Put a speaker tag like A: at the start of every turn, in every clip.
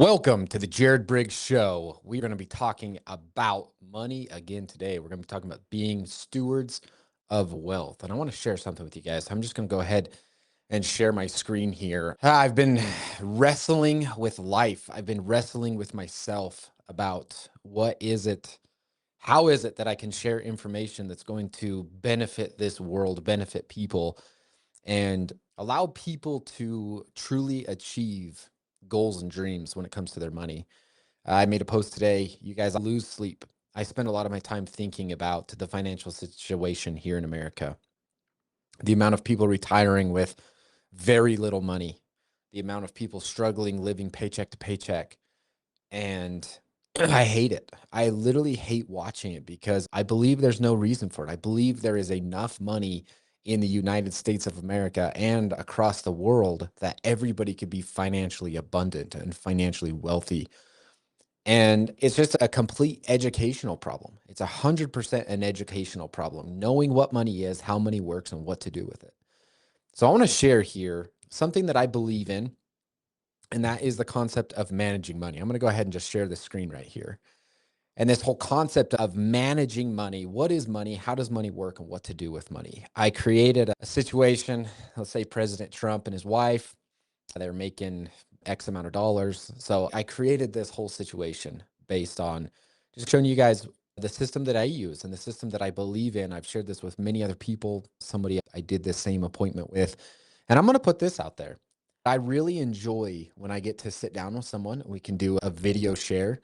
A: Welcome to the Jared Briggs Show. We're going to be talking about money again today. We're going to be talking about being stewards of wealth. And I want to share something with you guys. I'm just going to go ahead and share my screen here. I've been wrestling with life. I've been wrestling with myself about how is it that I can share information that's going to benefit this world, benefit people, and allow people to truly achieve goals and dreams when it comes to their money. I made a post today. You guys, I lose sleep. I spend a lot of my time thinking about the financial situation here in America, the amount of people retiring with very little money, the amount of people struggling, living paycheck to paycheck. And I hate it. I literally hate watching it because I believe there's no reason for it. I believe there is enough money in the United States of America and across the world that everybody could be financially abundant and financially wealthy. And it's just a complete educational problem. It's 100% an educational problem, knowing what money is, how money works, and what to do with it. So I want to share here something that I believe in, and that is the concept of managing money. I'm going to go ahead and just share the screen right here. And this whole concept of managing money. What is money? How does money work? And what to do with money? I created a situation. Let's say President Trump and his wife, they're making X amount of dollars. So I created this whole situation based on just showing you guys the system that I use and the system that I believe in. I've shared this with many other people. Somebody I did this same appointment with. And I'm going to put this out there. I really enjoy when I get to sit down with someone and we can do a video share,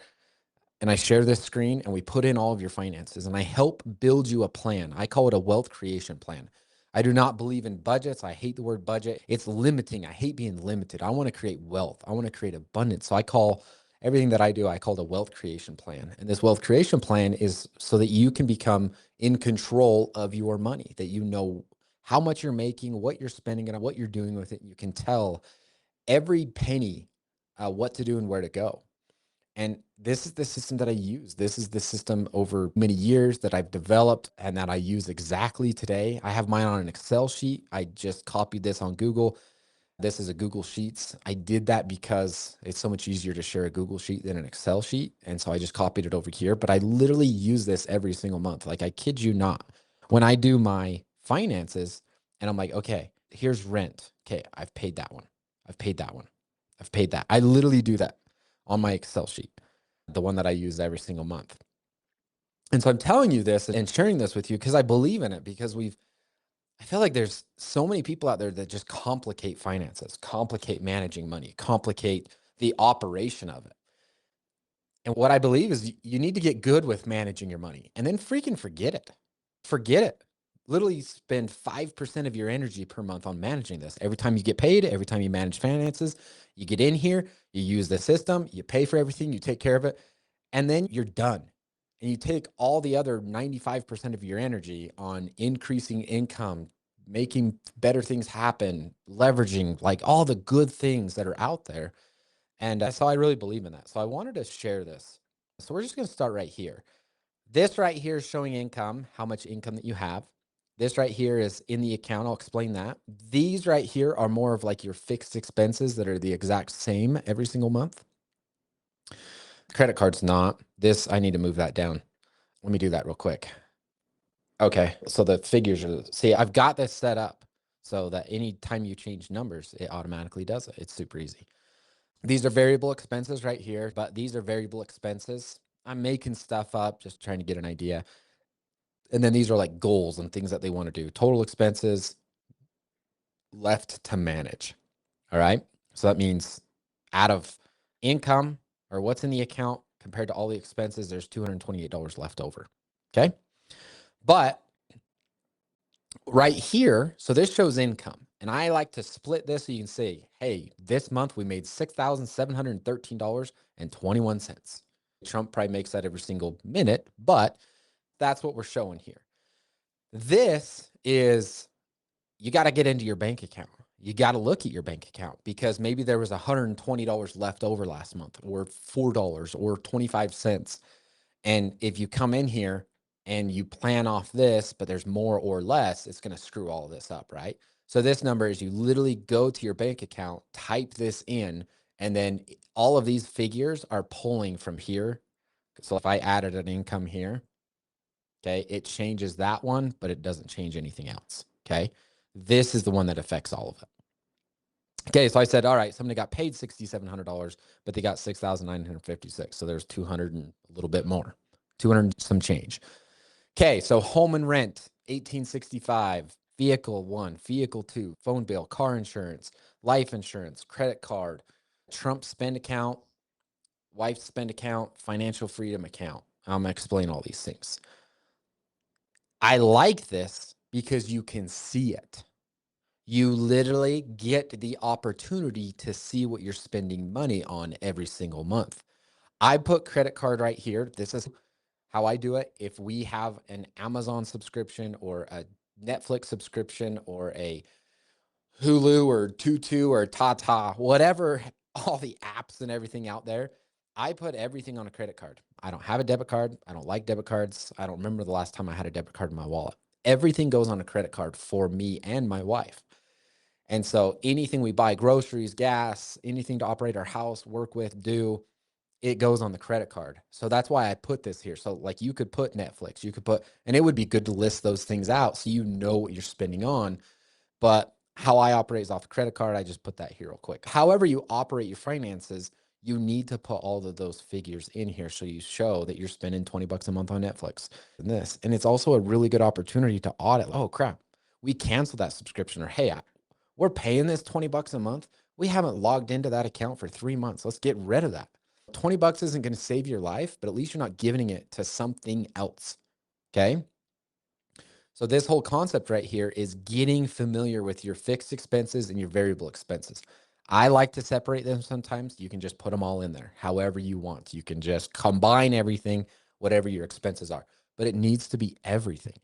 A: and I share this screen and we put in all of your finances and I help build you a plan. I call it a wealth creation plan. I do not believe in budgets. I hate the word budget. It's limiting. I hate being limited. I want to create wealth. I want to create abundance. So I call everything that I do, I call it a wealth creation plan. And this wealth creation plan is so that you can become in control of your money, that you know how much you're making, what you're spending, and what you're doing with it. You can tell every penny what to do and where to go. And this is the system that I use. This is the system over many years that I've developed and that I use exactly today. I have mine on an Excel sheet. I just copied this on Google. This is a Google Sheets. I did that because it's so much easier to share a Google Sheet than an Excel sheet. And so I just copied it over here. But I literally use this every single month. Like, I kid you not. When I do my finances and I'm like, okay, here's rent. Okay, I've paid that one. I've paid that one. I've paid that. I literally do that on my Excel sheet, the one that I use every single month. And so I'm telling you this and sharing this with you because I believe in it, because I feel like there's so many people out there that just complicate finances, complicate managing money, complicate the operation of it. And what I believe is you need to get good with managing your money and then freaking forget it. Forget it. Literally spend 5% of your energy per month on managing this. Every time you get paid, every time you manage finances, you get in here, you use the system, you pay for everything, you take care of it, and then you're done. And you take all the other 95% of your energy on increasing income, making better things happen, leveraging, like all the good things that are out there. And so I really believe in that. So I wanted to share this. So we're just going to start right here. This right here is showing income, how much income that you have. This right here is in the account. I'll explain that. These right here are more of like your fixed expenses that are the exact same every single month. Credit card's not. This, I need to move that down. Let me do that real quick. Okay, so the figures are, see, I've got this set up so that anytime you change numbers, it automatically does it. It's super easy. These are variable expenses right here, but these are variable expenses. I'm making stuff up, just trying to get an idea. And then these are like goals and things that they want to do. Total expenses left to manage. All right. So that means out of income or what's in the account compared to all the expenses, there's $228 left over. Okay. But right here, so this shows income. And I like to split this so you can see, hey, this month we made $6,713.21. Trump probably makes that every single minute, but that's what we're showing here. This is, you got to get into your bank account. You got to look at your bank account because maybe there was $120 left over last month, or $4 or 25 cents. And if you come in here and you plan off this, but there's more or less, it's going to screw all of this up, right? So this number is, you literally go to your bank account, type this in, And then all of these figures are pulling from here. So if I added an income here, okay, it changes that one, but it doesn't change anything else. Okay. This is the one that affects all of it. Okay, so I said, all right, somebody got paid $6,700, but they got 6,956. So there's 200 and a little bit more, 200 some change. Okay, so home and rent, 1865, vehicle one, vehicle two, phone bill, car insurance, life insurance, credit card, Trump spend account, wife spend account, financial freedom account. I'm gonna explain all these things. I like this because you can see it. You literally get the opportunity to see what you're spending money on every single month. I put credit card right here. This is how I do it. If we have an Amazon subscription or a Netflix subscription or a Hulu or Tutu or Tata, whatever, all the apps and everything out there, I put everything on a credit card. I don't have a debit card. I don't like debit cards. I don't remember the last time I had a debit card in my wallet. Everything goes on a credit card for me and my wife. And so anything we buy, groceries, gas, anything to operate our house, work with, do, it goes on the credit card. So that's why I put this here. So like you could put Netflix, you could put, and it would be good to list those things out so you know what you're spending on. But how I operate is off the credit card. I just put that here real quick. However you operate your finances, you need to put all of those figures in here so you show that you're spending 20 bucks a month on Netflix and this. And it's also a really good opportunity to audit. Oh crap, we canceled that subscription, or hey, we're paying this 20 bucks a month. We haven't logged into that account for 3 months. Let's get rid of that. 20 bucks isn't going to save your life, but at least you're not giving it to something else. Okay. So this whole concept right here is getting familiar with your fixed expenses and your variable expenses. I like to separate them sometimes. You can just put them all in there however you want. You can just combine everything, whatever your expenses are, but it needs to be everything.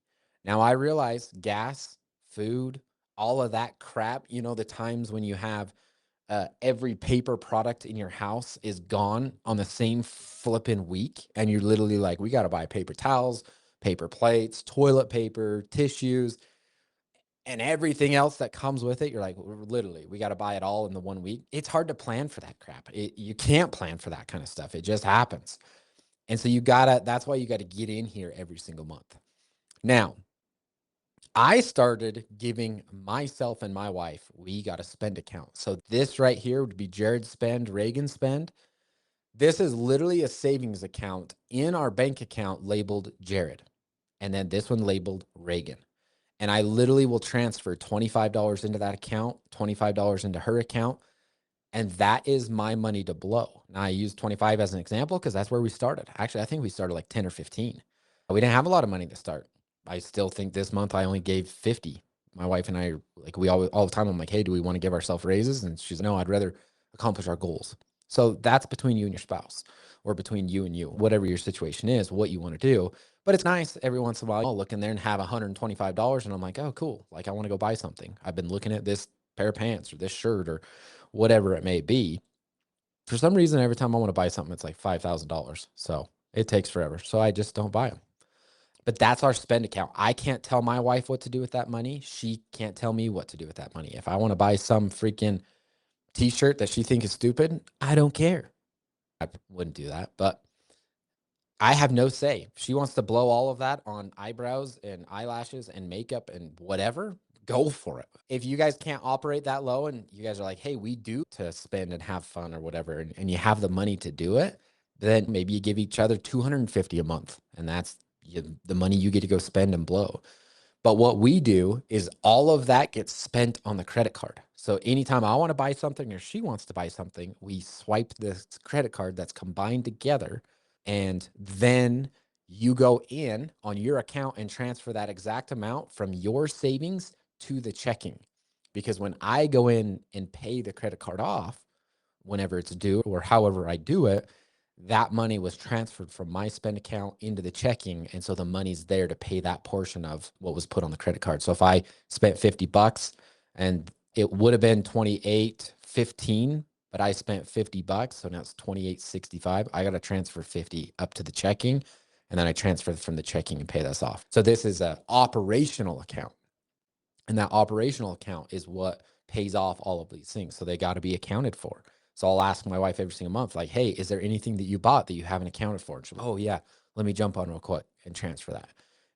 A: Now I realize gas, food, all of that crap, the times when you have every paper product in your house is gone on the same flipping week. And you're literally like, we got to buy paper towels, paper plates, toilet paper, tissues, and everything else that comes with it. You're like, literally, we got to buy it all in the 1 week. It's hard to plan for that crap. You can't plan for that kind of stuff. It just happens. And so that's why you got to get in here every single month. Now, I started giving myself and my wife, we got a spend account. So this right here would be Jared spend, Reagan spend. This is literally a savings account in our bank account labeled Jared. And then this one labeled Reagan. And I literally will transfer $25 into that account, $25 into her account. And that is my money to blow. Now I use 25 as an example because that's where we started. Actually, I think we started like 10 or 15. We didn't have a lot of money to start. I still think this month I only gave 50. My wife and I are like, we always, all the time, I'm like, hey, do we want to give ourselves raises? And she's like, no, I'd rather accomplish our goals. So that's between you and your spouse, or between you and you, whatever your situation is, what you want to do. But it's nice every once in a while, I'll look in there and have $125. And I'm like, oh, cool. Like, I want to go buy something. I've been looking at this pair of pants or this shirt or whatever it may be. For some reason, every time I want to buy something, it's like $5,000. So it takes forever. So I just don't buy them. But that's our spend account. I can't tell my wife what to do with that money. She can't tell me what to do with that money. If I want to buy some freaking t-shirt that she thinks is stupid, I don't care. I wouldn't do that, but I have no say. If she wants to blow all of that on eyebrows and eyelashes and makeup and whatever, go for it. If you guys can't operate that low and you guys are like, hey, we do to spend and have fun or whatever, and you have the money to do it, then maybe you give each other $250 a month, and that's the money you get to go spend and blow. But what we do is all of that gets spent on the credit card. So anytime I want to buy something or she wants to buy something, we swipe this credit card that's combined together, and then you go in on your account and transfer that exact amount from your savings to the checking. Because when I go in and pay the credit card off, whenever it's due or however I do it, that money was transferred from my spend account into the checking. And so the money's there to pay that portion of what was put on the credit card. So if I spent 50 bucks and it would have been 28.15, but I spent 50 bucks. So now it's 28.65. I got to transfer 50 up to the checking. And then I transfer from the checking and pay this off. So this is an operational account. And that operational account is what pays off all of these things. So they got to be accounted for. So I'll ask my wife every single month, like, hey, is there anything that you bought that you haven't accounted for? And she'll be, oh, yeah, let me jump on real quick and transfer that.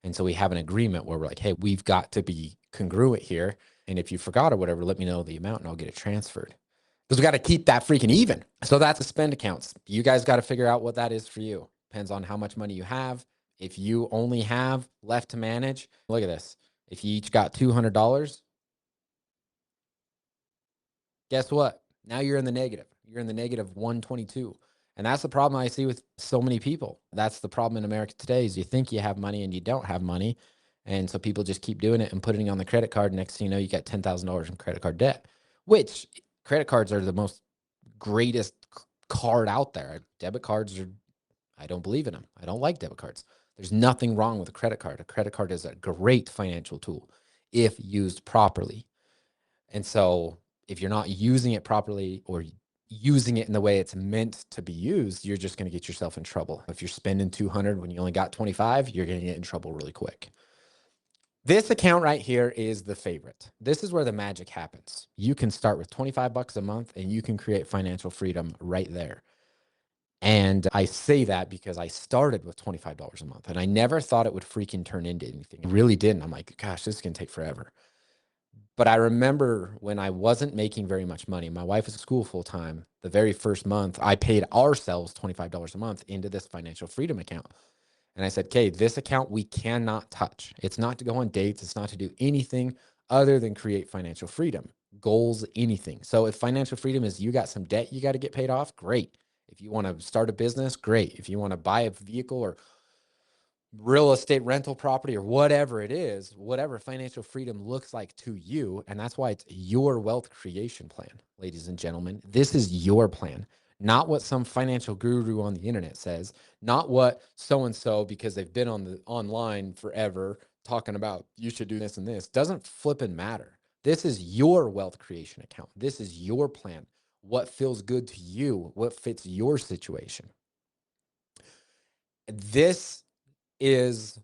A: And so we have an agreement where we're like, hey, we've got to be congruent here. And if you forgot or whatever, let me know the amount and I'll get it transferred. Because we got to keep that freaking even. So that's the spend accounts. You guys got to figure out what that is for you. Depends on how much money you have. If you only have left to manage, look at this. If you each got $200, guess what? Now you're in the negative. You're in the negative 122. And that's the problem I see with so many people. That's the problem in America today is you think you have money and you don't have money. And so people just keep doing it and putting it on the credit card. Next thing you know, you got $10,000 in credit card debt, which credit cards are the most greatest card out there. Debit cards are, I don't believe in them. I don't like debit cards. There's nothing wrong with a credit card. A credit card is a great financial tool if used properly. And so if you're not using it properly or using it in the way it's meant to be used, you're just going to get yourself in trouble. If you're spending 200 when you only got 25, you're going to get in trouble really quick. This account right here is the favorite. This is where the magic happens. You can start with 25 bucks a month and you can create financial freedom right there. And I say that because I started with $25 a month and I never thought it would freaking turn into anything. It really didn't. I'm like, gosh, this is going to take forever. But I remember when I wasn't making very much money, my wife was at school full time. The very first month, I paid ourselves $25 a month into this financial freedom account. And I said, okay, this account we cannot touch. It's not to go on dates. It's not to do anything other than create financial freedom, goals, anything. So if financial freedom is you got some debt you got to get paid off, great. If you want to start a business, great. If you want to buy a vehicle or real estate rental property or whatever it is, whatever financial freedom looks like to you. And that's why it's your wealth creation plan, ladies and gentlemen. This is your plan, not what some financial guru on the internet says, not what so-and-so, because they've been on the online forever talking about you should do this and this. Doesn't flipping matter. This is your wealth creation account. This is your plan. What feels good to you, what fits your situation. This is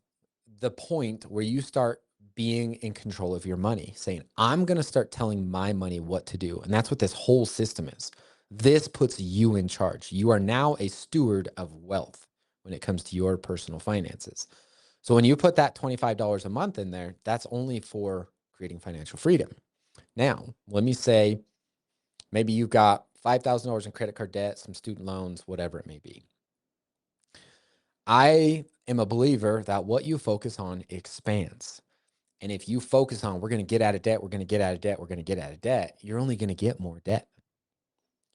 A: the point where you start being in control of your money, saying, I'm going to start telling my money what to do. And that's what this whole system is. This puts you in charge. You are now a steward of wealth when it comes to your personal finances. So when you put that $25 a month in there, that's only for creating financial freedom. Now, let me say, maybe you've got $5,000 in credit card debt, some student loans, whatever it may be. I am a believer that what you focus on expands. And if you focus on, we're going to get out of debt, we're going to get out of debt, we're going to get out of debt, you're only going to get more debt.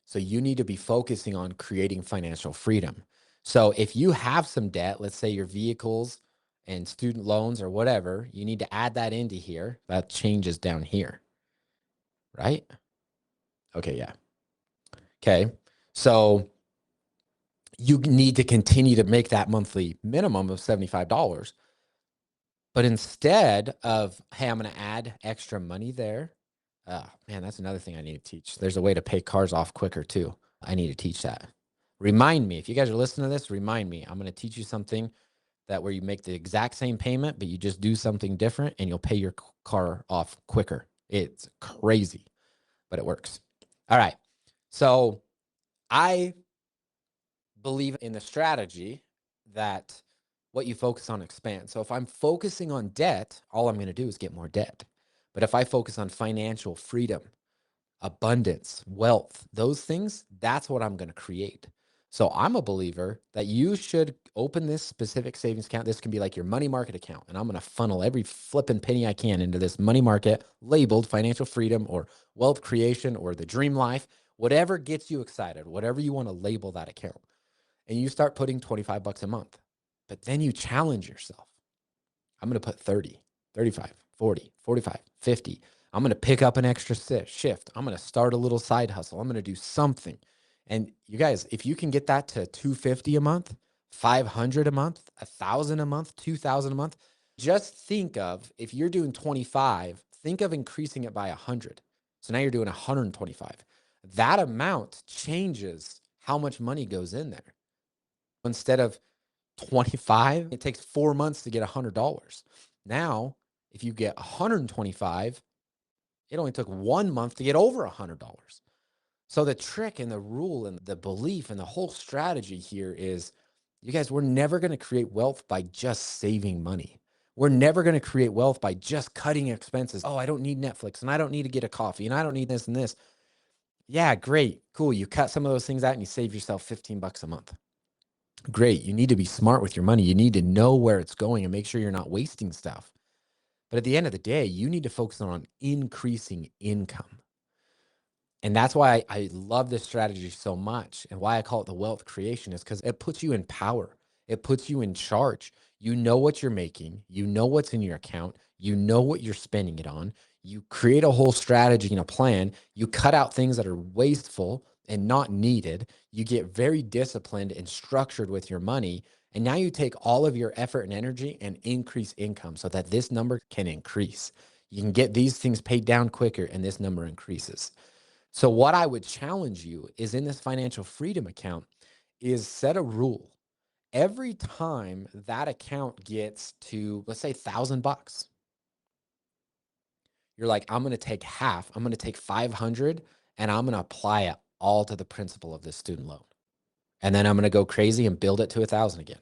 A: So you need to be focusing on creating financial freedom. So if you have some debt, let's say your vehicles and student loans or whatever, you need to add that into here. That changes down here, right? Okay, yeah. Okay. So you need to continue to make that monthly minimum of $75. But instead of, hey, I'm going to add extra money there. Man, that's another thing I need to teach. There's a way to pay cars off quicker too. I need to teach that. Remind me, if you guys are listening to this, remind me. I'm going to teach you something that where you make the exact same payment, but you just do something different and you'll pay your car off quicker. It's crazy, but it works. All right. So I believe in the strategy that what you focus on expands. So if I'm focusing on debt, all I'm going to do is get more debt. But if I focus on financial freedom, abundance, wealth, those things, that's what I'm going to create. So I'm a believer that you should open this specific savings account. This can be like your money market account. And I'm going to funnel every flipping penny I can into this money market labeled financial freedom or wealth creation or the dream life, whatever gets you excited, whatever you want to label that account. And you start putting 25 bucks a month. But then you challenge yourself. I'm going to put 30, 35, 40, 45, 50. I'm going to pick up an extra shift. I'm going to start a little side hustle. I'm going to do something. And you guys, if you can get that to 250 a month, 500 a month, 1,000 a month, 2,000 a month, just think of, if you're doing 25, think of increasing it by 100. So now you're doing 125. That amount changes how much money goes in there. Instead of 25, it takes 4 months to get $100. Now, if you get 125, it only took 1 month to get over $100. So the trick and the rule and the belief and the whole strategy here is, you guys, we're never going to create wealth by just saving money. We're never going to create wealth by just cutting expenses. Oh, I don't need Netflix and I don't need to get a coffee and I don't need this and this. Yeah, great. Cool. You cut some of those things out and you save yourself 15 bucks a month. Great. You need to be smart with your money. You need to know where it's going and make sure you're not wasting stuff. But at the end of the day, you need to focus on increasing income. And that's why I love this strategy so much, and why I call it the wealth creation is because it puts you in power. It puts you in charge. You know what you're making. You know what's in your account. You know what you're spending it on. You create a whole strategy and a plan. You cut out things that are wasteful and not needed. You get very disciplined and structured with your money. And now you take all of your effort and energy and increase income so that this number can increase. You can get these things paid down quicker and this number increases. So what I would challenge you is, in this financial freedom account, is set a rule. Every time that account gets to, let's say, 1,000 bucks, you're like, I'm going to take half. I'm going to take 500 and I'm going to apply it all to the principal of this student loan. And then I'm going to go crazy and build it to 1,000 again.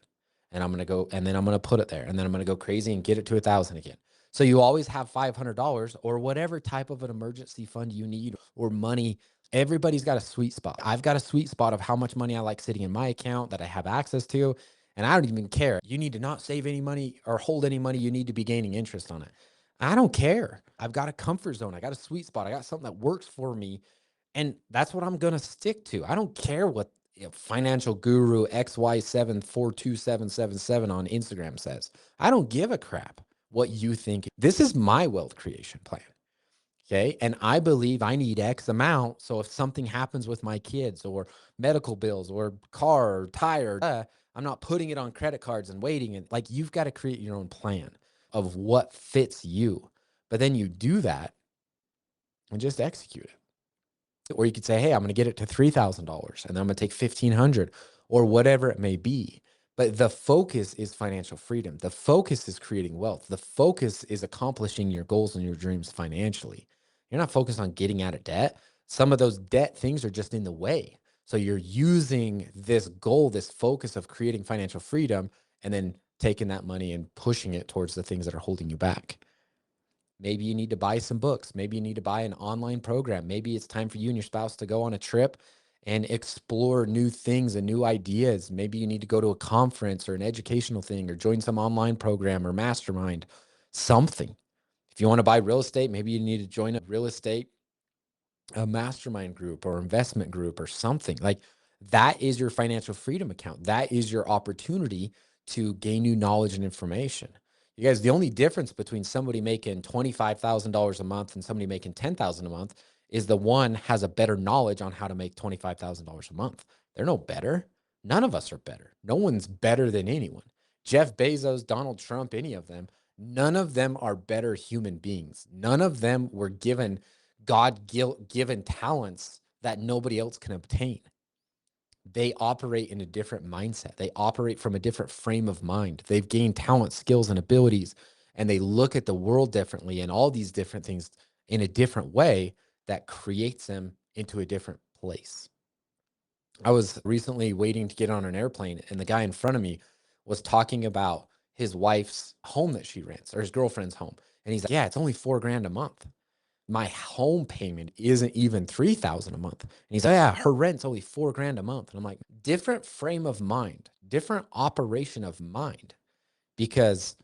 A: And I'm going to go, and then I'm going to put it there. And then I'm going to go crazy and get it to 1,000 again. So you always have $500 or whatever type of an emergency fund you need, or money. Everybody's got a sweet spot. I've got a sweet spot of how much money I like sitting in my account that I have access to. And I don't even care. You need to not save any money or hold any money. You need to be gaining interest on it. I don't care. I've got a comfort zone. I got a sweet spot. I got something that works for me. And that's what I'm going to stick to. I don't care what financial guru XY742777 on Instagram says. I don't give a crap what you think. This is my wealth creation plan. Okay. And I believe I need X amount. So if something happens with my kids, or medical bills, or car, or tire, I'm not putting it on credit cards and waiting. And like, you've got to create your own plan of what fits you. But then you do that and just execute it. Or you could say, hey, I'm going to get it to $3,000 and then I'm going to take 1,500 or whatever it may be. But the focus is financial freedom. The focus is creating wealth. The focus is accomplishing your goals and your dreams financially. You're not focused on getting out of debt. Some of those debt things are just in the way. So you're using this goal, this focus of creating financial freedom, and then taking that money and pushing it towards the things that are holding you back. Maybe you need to buy some books. Maybe you need to buy an online program. Maybe it's time for you and your spouse to go on a trip and explore new things and new ideas. Maybe you need to go to a conference or an educational thing, or join some online program or mastermind, something. If you want to buy real estate, maybe you need to join a real estate, a mastermind group or investment group or something. Like, that is your financial freedom account. That is your opportunity to gain new knowledge and information. You guys, the only difference between somebody making $25,000 a month and somebody making $10,000 a month is the one has a better knowledge on how to make $25,000 a month. They're no better. None of us are better. No one's better than anyone. Jeff Bezos, Donald Trump, any of them, none of them are better human beings. None of them were given God-given talents that nobody else can obtain. They operate in a different mindset. They operate from a different frame of mind. They've gained talent, skills, and abilities, and they look at the world differently and all these different things in a different way that creates them into a different place. I was recently waiting to get on an airplane, and the guy in front of me was talking about his wife's home that she rents, or his girlfriend's home. And he's like, yeah, it's only $4,000 a month. My home payment isn't even 3,000 a month. And he's like, yeah, her rent's only $4,000 a month. And I'm like, different frame of mind, different operation of mind, because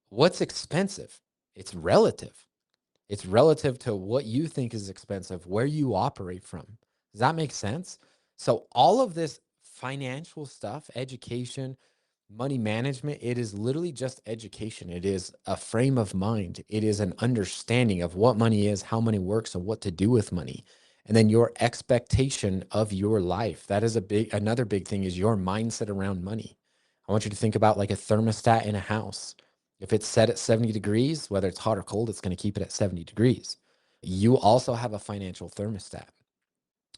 A: what's expensive? It's relative. It's relative to what you think is expensive, where you operate from. Does that make sense? So all of this financial stuff, education, money management, it is literally just education. It is a frame of mind. It is an understanding of what money is, how money works, and what to do with money. And then your expectation of your life. That is another big thing, is your mindset around money. I want you to think about like a thermostat in a house. If it's set at 70 degrees, whether it's hot or cold, it's going to keep it at 70 degrees. You also have a financial thermostat.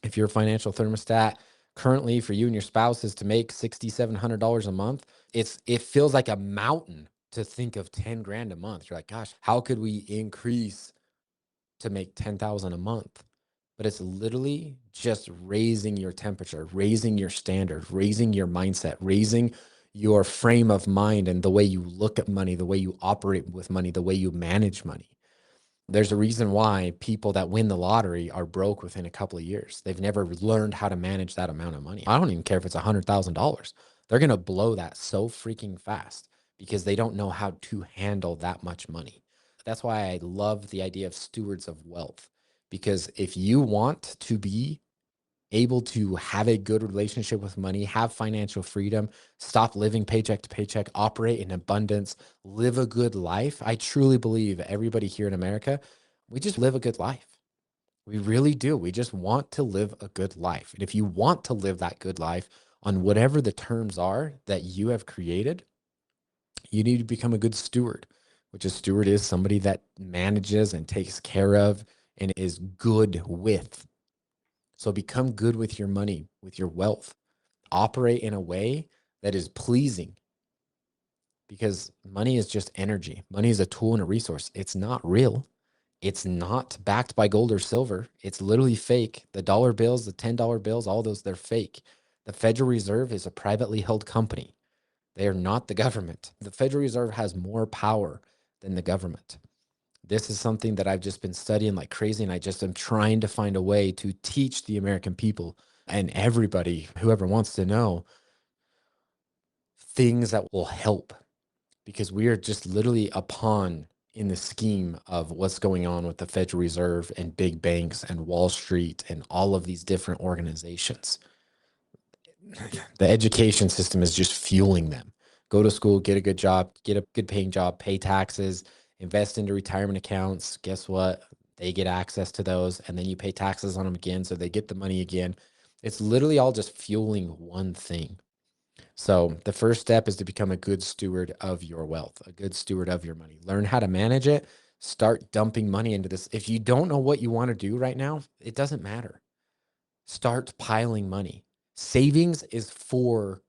A: If your financial thermostat currently for you and your spouse is to make $6,700 a month, it feels like a mountain to think of 10 grand a month. You're like, gosh, how could we increase to make 10,000 a month? but it's literally just raising your temperature, raising your standard, raising your mindset, raising your frame of mind and the way you look at money, the way you operate with money, the way you manage money. There's a reason why people that win the lottery are broke within a couple of years. They've never learned how to manage that amount of money. I don't even care if it's $100,000. They're going to blow that so freaking fast because they don't know how to handle that much money. That's why I love the idea of stewards of wealth, because if you want to be able to have a good relationship with money, have financial freedom, stop living paycheck to paycheck, operate in abundance, live a good life. I truly believe everybody here in America, we just live a good life. We really do. We just want to live a good life. And if you want to live that good life on whatever the terms are that you have created, you need to become a good steward, which a steward is somebody that manages and takes care of and is good with. So become good with your money, with your wealth. Operate in a way that is pleasing, because money is just energy. Money is a tool and a resource. It's not real. It's not backed by gold or silver. It's literally fake. The dollar bills, the $10 bills, all those, they're fake. The Federal Reserve is a privately held company. They are not the government. The Federal Reserve has more power than the government. This is something that I've just been studying like crazy, and I just am trying to find a way to teach the American people and everybody, whoever wants to know, things that will help, because we are just literally a pawn in the scheme of what's going on with the Federal Reserve and big banks and Wall Street and all of these different organizations. The education system is just fueling them. Go to school, get a good job, get a good paying job, pay taxes, invest into retirement accounts. Guess what? They get access to those, and then you pay taxes on them again, so they get the money again. It's literally all just fueling one thing. So the first step is to become a good steward of your wealth, a good steward of your money. Learn how to manage it. Start dumping money into this. If you don't know what you want to do right now, it doesn't matter. Start piling money. Savings is for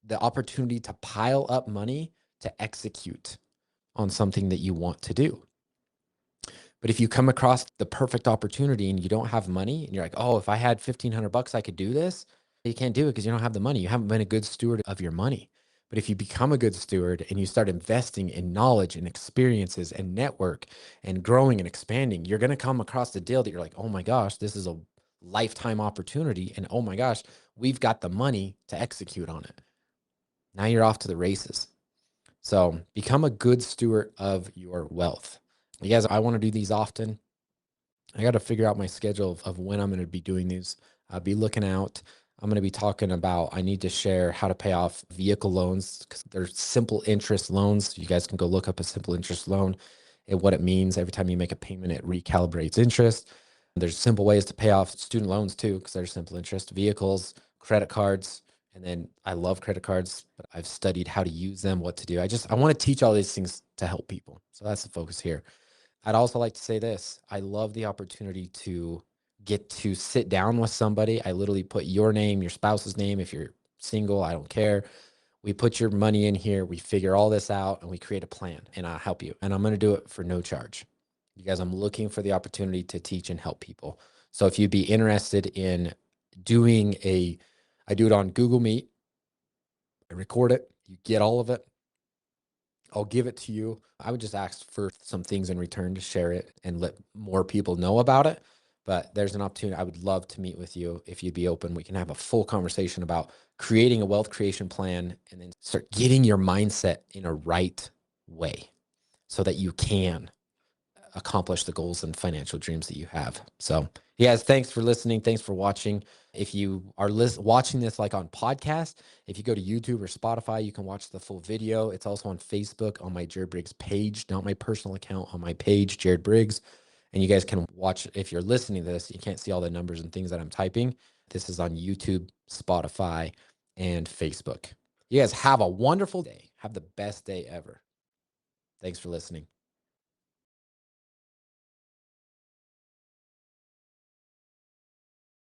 A: the opportunity to pile up money to execute on something that you want to do. But if you come across the perfect opportunity and you don't have money and you're like, oh, if I had $1,500, I could do this. You can't do it because you don't have the money. You haven't been a good steward of your money. But if you become a good steward and you start investing in knowledge and experiences and network and growing and expanding, you're going to come across the deal that you're like, oh my gosh, this is a lifetime opportunity. And oh my gosh, we've got the money to execute on it. Now you're off to the races. So become a good steward of your wealth. You guys, I want to do these often. I got to figure out my schedule of when I'm going to be doing these. I'll be looking out. I'm going to be talking about, I need to share how to pay off vehicle loans, because they're simple interest loans. You guys can go look up a simple interest loan and what it means. Every time you make a payment, it recalibrates interest. There's simple ways to pay off student loans too, because they're simple interest, vehicles, credit cards. And then I love credit cards, but I've studied how to use them, what to do. I want to teach all these things to help people. So that's the focus here. I'd also like to say this. I love the opportunity to get to sit down with somebody. I literally put your name, your spouse's name. If you're single, I don't care. We put your money in here. We figure all this out and we create a plan, and I'll help you. And I'm going to do it for no charge. You guys, I'm looking for the opportunity to teach and help people. So if you'd be interested in doing I do it on Google Meet. I record it. You get all of it. I'll give it to you. I would just ask for some things in return to share it and let more people know about it. But there's an opportunity. I would love to meet with you if you'd be open. We can have a full conversation about creating a wealth creation plan and then start getting your mindset in a right way so that you can accomplish the goals and financial dreams that you have. So, guys, thanks for listening. Thanks for watching. If you are watching this like on podcast, if you go to YouTube or Spotify, you can watch the full video. It's also on Facebook on my Jared Briggs page, not my personal account, on my page, Jared Briggs. And you guys can watch, if you're listening to this, you can't see all the numbers and things that I'm typing. This is on YouTube, Spotify, and Facebook. You guys have a wonderful day. Have the best day ever. Thanks for listening.